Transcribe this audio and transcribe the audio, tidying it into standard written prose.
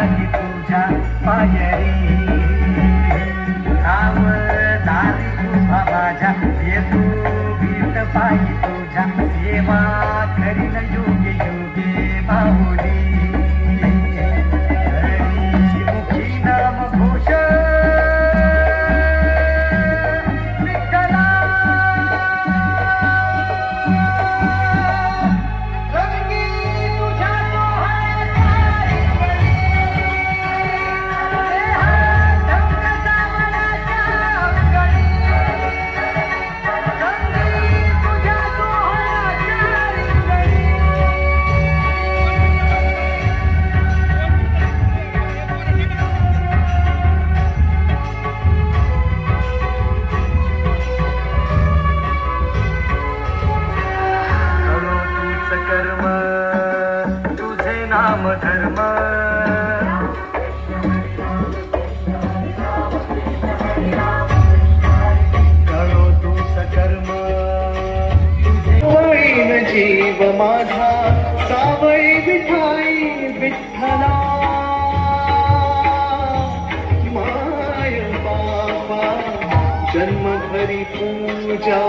पायी तुझ्या पायरी धावदारी तुझा माझ्या येतो भीत पायी तुझ्या सेवा करीन योगे योगे माऊली मुखी नाम घोष कर्म तुझे नाम धर्म करो तूच कर्म तुझे जीव माझा सावळी विठाई विठ्ठला माय बाबा जन्मभरी पूजा